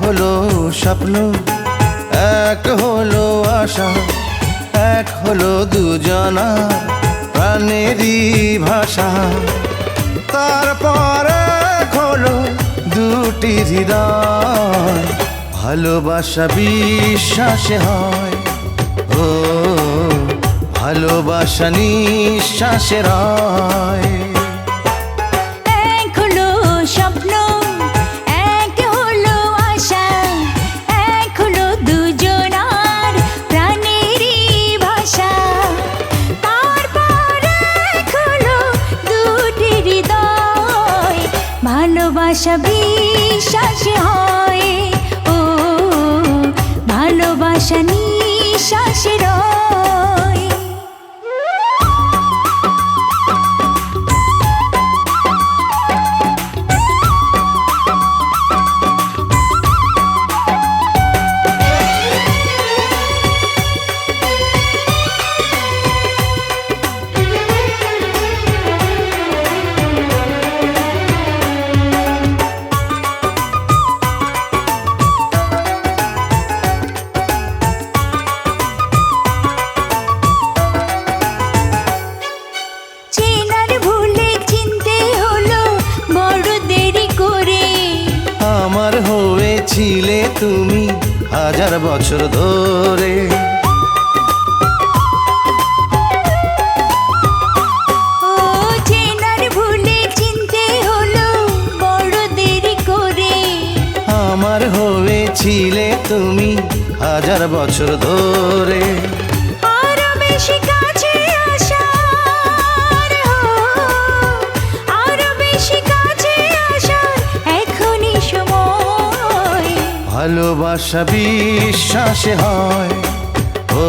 হলো স্বপ্ন, এক হলো আশা, এক হলো দুজনার প্রাণেরই ভাষা। তারপর এক হলো দুটি হৃদয়, ভালোবাসা বিশ্বাসে হয়। ও ভালোবাসা নিঃশ্বাসে রয়। এক হলো স্বপ্ন, এক হলো আশা, এক হলো দুজনার প্রাণেরই ভাষা। তারপর এক হলো দুটি হৃদয়, ভালোবাসা বিশ্বাসে হয়। ও ভালোবাসা নিঃশ্বাসে রয়। চেনার ভুলে চিনতে হলো বড় দেরি করে। আমার হয়েছিলে তুমি হাজার বছর ধরে। ও চেনার ভুলে চিনতে হলো বড় দেরি করে। আমার হয়েছিলে তুমি হাজার বছর ধরে। আরো বেশি কাছে আসার, আরো বেশি কাছে আসার এখনই সময়। ভালোবাসা বিশ্বাসে হয়। ও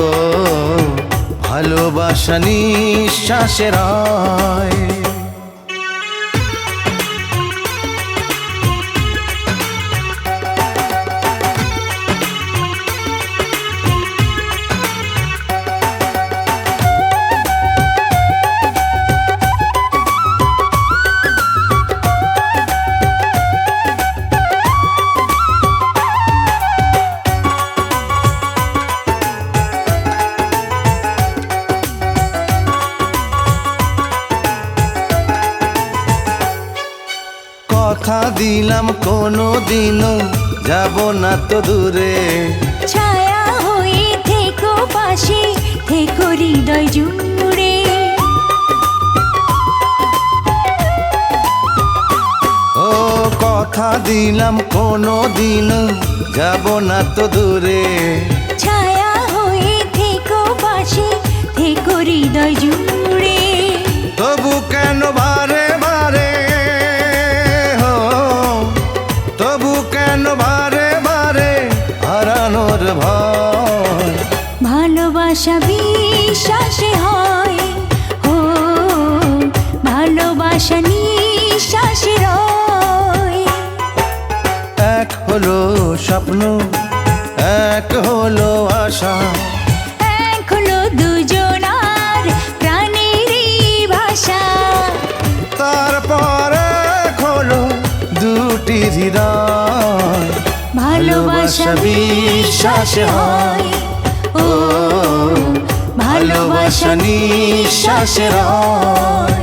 ভালোবাসা নিঃশ্বাসে রয়। কথা দিলাম কোনো দিনও যাব না তো দূরে। ছায়া হয়ে থেকো পাশে, থেকো হৃদয় জুড়ে। ও কথা দিলাম কোনো দিনও যাব না তো দূরে। ছায়া হয়ে থেকো পাশে, থেকো হৃদয় জুড়ে। তবু কেন বারে বারে, তবু কেন বারে বারে হারানোর ভয়। ভালোবাসা বিশ্বাসে হয়। ও ভালোবাসা নিঃশ্বাসে রয়। এক হলো স্বপ্ন, এক হলো আশা, এক হলো দুজনার প্রাণেরই ভাষা। তারপর এক হলো দুটি হৃদয়, ভালোবাসা বিশ্বাসে হয়। ও ভালোবাসা নিঃশ্বাসে রয়।